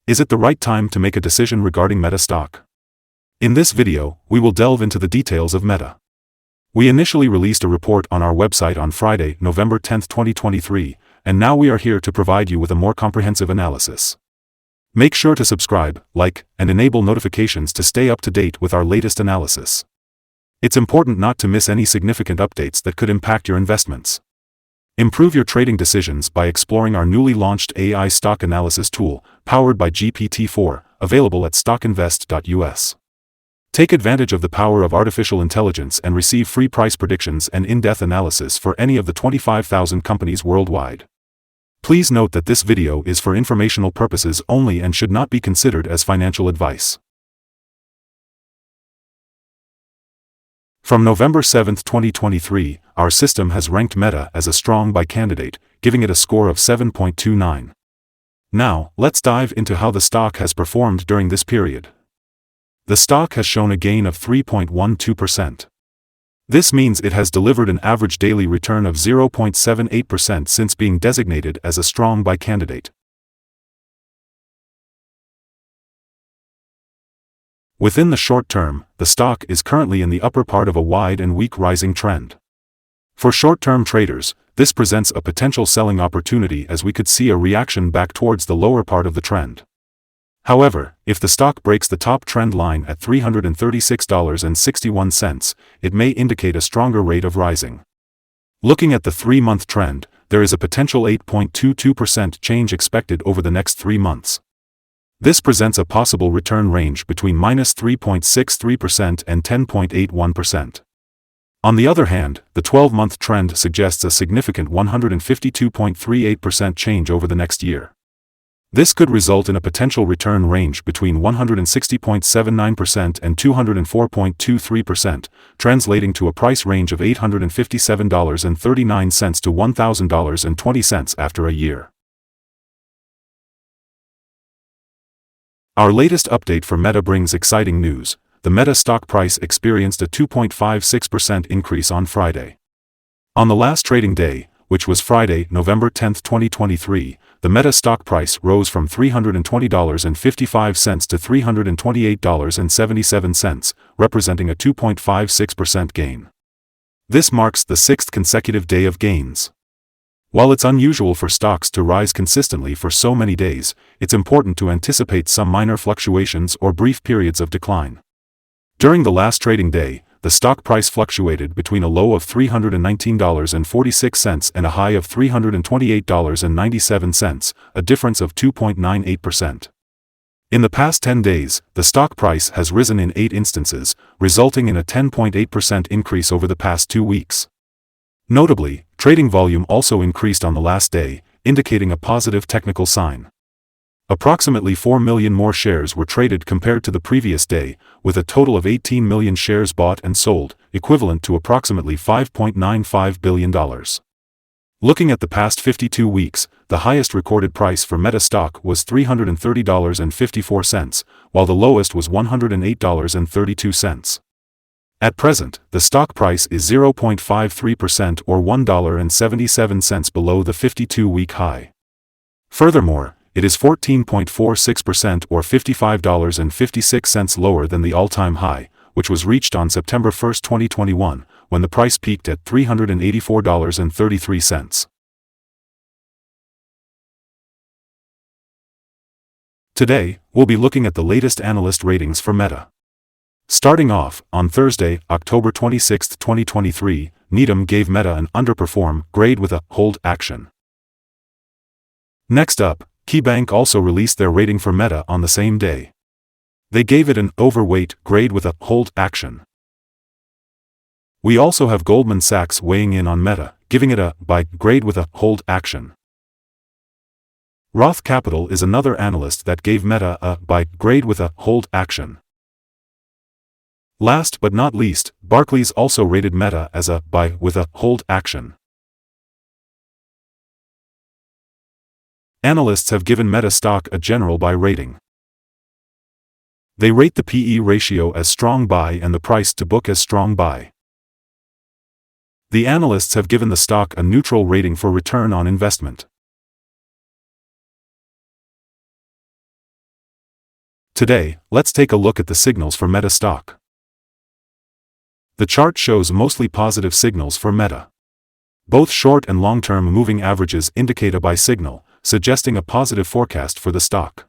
Is it the right time to make a decision regarding Meta stock? In this video, we will delve into the details of Meta. We initially released a report on our website on Friday, November 10, 2023, and now we are here to provide you with a more comprehensive analysis. Make sure to subscribe, like, and enable notifications to stay up to date with our latest analysis. It's important not to miss any significant updates that could impact your investments. Improve your trading decisions by exploring our newly launched AI stock analysis tool, powered by GPT-4, available at StockInvest.us. Take advantage of the power of artificial intelligence and receive free price predictions and in-depth analysis for any of the 25,000 companies worldwide. Please note that this video is for informational purposes only and should not be considered as financial advice. From November 7, 2023, our system has ranked Meta as a strong buy candidate, giving it a score of 7.29. Now, let's dive into how the stock has performed during this period. The stock has shown a gain of 3.12%. This means it has delivered an average daily return of 0.78% since being designated as a strong buy candidate. Within the short term, the stock is currently in the upper part of a wide and weak rising trend. For short-term traders, this presents a potential selling opportunity as we could see a reaction back towards the lower part of the trend. However, if the stock breaks the top trend line at $336.61, it may indicate a stronger rate of rising. Looking at the 3-month trend, there is a potential 8.22% change expected over the next 3 months. This presents a possible return range between -3.63% and 10.81%. On the other hand, the 12-month trend suggests a significant 152.38% change over the next year. This could result in a potential return range between 160.79% and 204.23%, translating to a price range of $857.39 to $1,000.20 after a year. Our latest update for Meta brings exciting news. The Meta stock price experienced a 2.56% increase on Friday. On the last trading day, which was Friday, November 10, 2023, the Meta stock price rose from $320.55 to $328.77, representing a 2.56% gain. This marks the 6th consecutive day of gains. While it's unusual for stocks to rise consistently for so many days, it's important to anticipate some minor fluctuations or brief periods of decline. During the last trading day, the stock price fluctuated between a low of $319.46 and a high of $328.97, a difference of 2.98%. In the past 10 days, the stock price has risen in 8 instances, resulting in a 10.8% increase over the past 2 weeks. Notably, trading volume also increased on the last day, indicating a positive technical sign. Approximately 4 million more shares were traded compared to the previous day, with a total of 18 million shares bought and sold, equivalent to approximately $5.95 billion. Looking at the past 52 weeks, the highest recorded price for Meta stock was $330.54, while the lowest was $108.32. At present, the stock price is 0.53% or $1.77 below the 52-week high. Furthermore, it is 14.46% or $55.56 lower than the all-time high, which was reached on September 1, 2021, when the price peaked at $384.33. Today, we'll be looking at the latest analyst ratings for Meta. Starting off, on Thursday, October 26, 2023, Needham gave Meta an underperform grade with a hold action. Next up, KeyBank also released their rating for Meta on the same day. They gave it an overweight grade with a hold action. We also have Goldman Sachs weighing in on Meta, giving it a buy grade with a hold action. Roth Capital is another analyst that gave Meta a buy grade with a hold action. Last but not least, Barclays also rated Meta as a buy with a hold action. Analysts have given Meta stock a general buy rating. They rate the PE ratio as strong buy and the price to book as strong buy. The analysts have given the stock a neutral rating for return on investment. Today, let's take a look at the signals for Meta stock. The chart shows mostly positive signals for Meta. Both short and long-term moving averages indicate a buy signal, suggesting a positive forecast for the stock.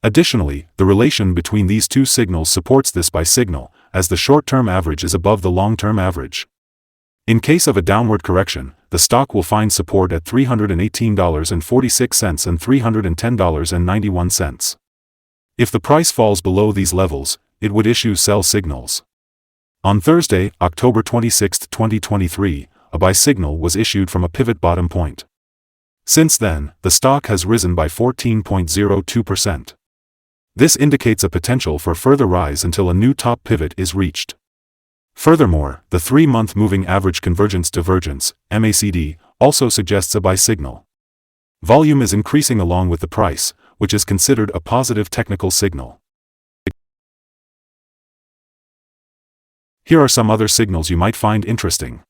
Additionally, the relation between these two signals supports this buy signal, as the short-term average is above the long-term average. In case of a downward correction, the stock will find support at $318.46 and $310.91. If the price falls below these levels, it would issue sell signals. On Thursday, October 26, 2023, a buy signal was issued from a pivot bottom point. Since then, the stock has risen by 14.02%. This indicates a potential for further rise until a new top pivot is reached. Furthermore, the 3-month moving average convergence divergence, MACD, also suggests a buy signal. Volume is increasing along with the price, which is considered a positive technical signal. Here are some other signals you might find interesting.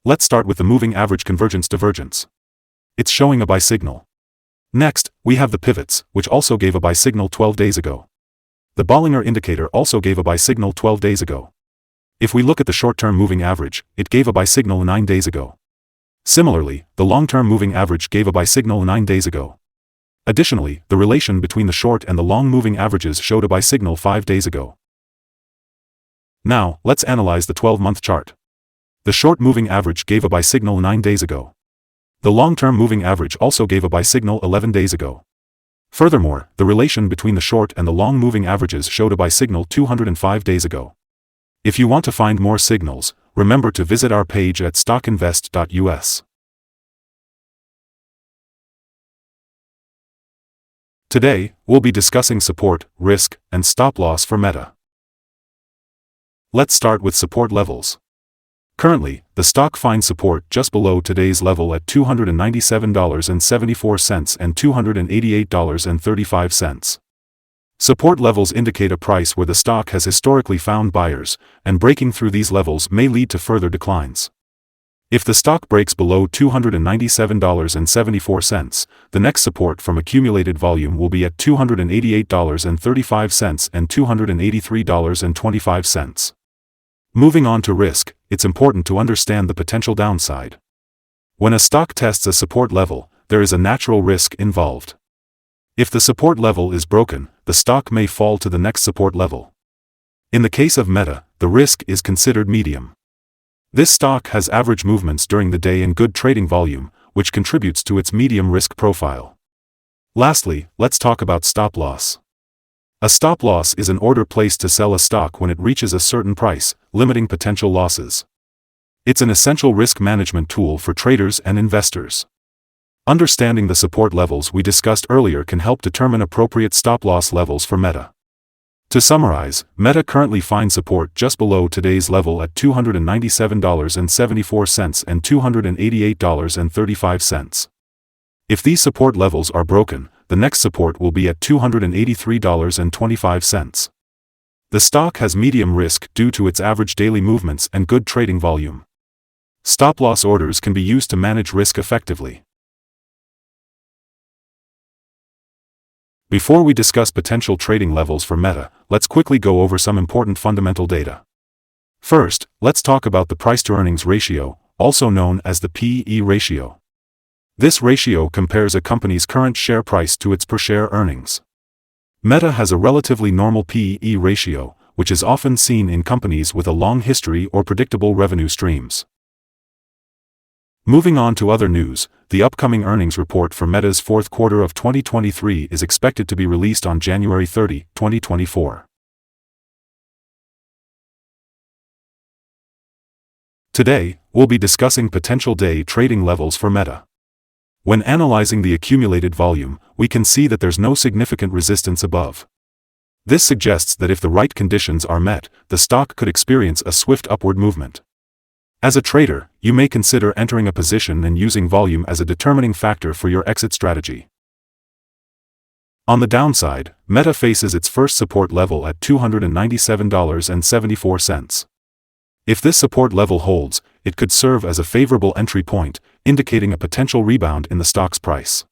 Let's start with the moving average convergence divergence. It's showing a buy signal. Next, we have the pivots, which also gave a buy signal 12 days ago. The Bollinger Indicator also gave a buy signal 12 days ago. If we look at the short-term moving average, it gave a buy signal 9 days ago. Similarly, the long-term moving average gave a buy signal 9 days ago. Additionally, the relation between the short and the long moving averages showed a buy signal 5 days ago. Now, let's analyze the 12-month chart. The short moving average gave a buy signal 9 days ago. The long-term moving average also gave a buy signal 11 days ago. Furthermore, the relation between the short and the long moving averages showed a buy signal 205 days ago. If you want to find more signals, remember to visit our page at StockInvest.us. Today, we'll be discussing support, risk, and stop loss for Meta. Let's start with support levels. Currently, the stock finds support just below today's level at $297.74 and $288.35. Support levels indicate a price where the stock has historically found buyers, and breaking through these levels may lead to further declines. If the stock breaks below $297.74, the next support from accumulated volume will be at $288.35 and $283.25. Moving on to risk, it's important to understand the potential downside. When a stock tests a support level, there is a natural risk involved. If the support level is broken, the stock may fall to the next support level. In the case of Meta, the risk is considered medium. This stock has average movements during the day and good trading volume, which contributes to its medium risk profile. Lastly, let's talk about stop loss. A stop loss is an order placed to sell a stock when it reaches a certain price, limiting potential losses. It's an essential risk management tool for traders and investors. Understanding the support levels we discussed earlier can help determine appropriate stop-loss levels for Meta. To summarize, Meta currently finds support just below today's level at $297.74 and $288.35. If these support levels are broken, the next support will be at $283.25. The stock has medium risk due to its average daily movements and good trading volume. Stop-loss orders can be used to manage risk effectively. Before we discuss potential trading levels for Meta, let's quickly go over some important fundamental data. First, let's talk about the price-to-earnings ratio, also known as the P/E ratio. This ratio compares a company's current share price to its per-share earnings. Meta has a relatively normal P/E ratio, which is often seen in companies with a long history or predictable revenue streams. Moving on to other news, the upcoming earnings report for Meta's fourth quarter of 2023 is expected to be released on January 30, 2024. Today, we'll be discussing potential day trading levels for Meta. When analyzing the accumulated volume, we can see that there's no significant resistance above. This suggests that if the right conditions are met, the stock could experience a swift upward movement. As a trader, you may consider entering a position and using volume as a determining factor for your exit strategy. On the downside, Meta faces its first support level at $297.74. If this support level holds, it could serve as a favorable entry point, indicating a potential rebound in the stock's price.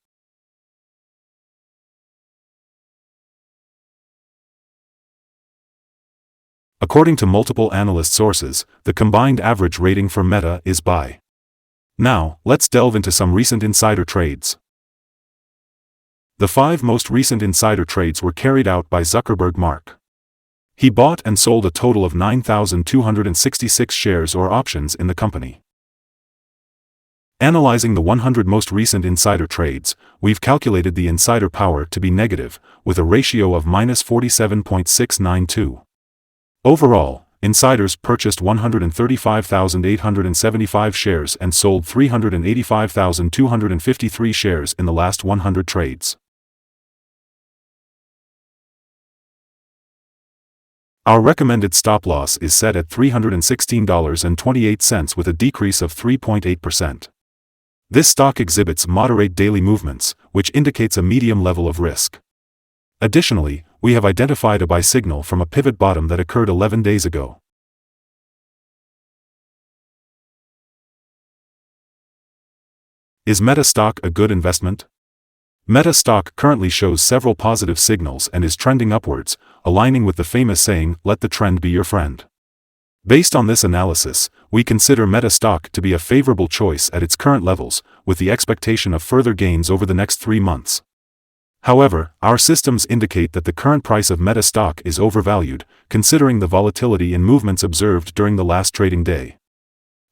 According to multiple analyst sources, the combined average rating for Meta is buy. Now, let's delve into some recent insider trades. The 5 most recent insider trades were carried out by Zuckerberg Mark. He bought and sold a total of 9,266 shares or options in the company. Analyzing the 100 most recent insider trades, we've calculated the insider power to be negative, with a ratio of -47.692. Overall, insiders purchased 135,875 shares and sold 385,253 shares in the last 100 trades. Our recommended stop loss is set at $316.28 with a decrease of 3.8%. This stock exhibits moderate daily movements, which indicates a medium level of risk. Additionally, we have identified a buy signal from a pivot bottom that occurred 11 days ago. Is Meta stock a good investment? Meta stock currently shows several positive signals and is trending upwards, aligning with the famous saying, "Let the trend be your friend." Based on this analysis, we consider Meta stock to be a favorable choice at its current levels, with the expectation of further gains over the next 3 months. However, our systems indicate that the current price of Meta stock is overvalued, considering the volatility and movements observed during the last trading day.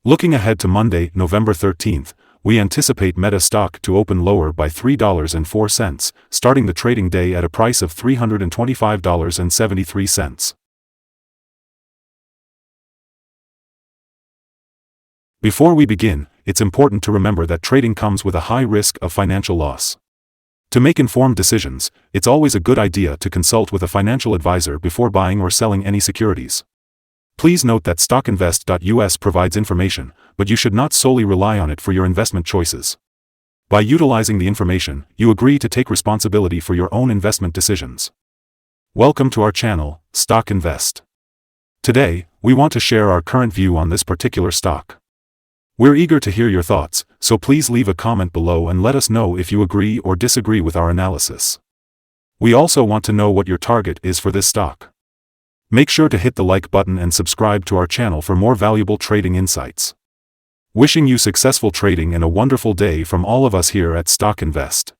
Looking ahead to Monday, November 13th, we anticipate Meta stock to open lower by $3.04, starting the trading day at a price of $325.73. Before we begin, it's important to remember that trading comes with a high risk of financial loss. To make informed decisions, it's always a good idea to consult with a financial advisor before buying or selling any securities. Please note that StockInvest.us provides information, but you should not solely rely on it for your investment choices. By utilizing the information, you agree to take responsibility for your own investment decisions. Welcome to our channel, Stock Invest. Today, we want to share our current view on this particular stock. We're eager to hear your thoughts, so please leave a comment below and let us know if you agree or disagree with our analysis. We also want to know what your target is for this stock. Make sure to hit the like button and subscribe to our channel for more valuable trading insights. Wishing you successful trading and a wonderful day from all of us here at Stock Invest.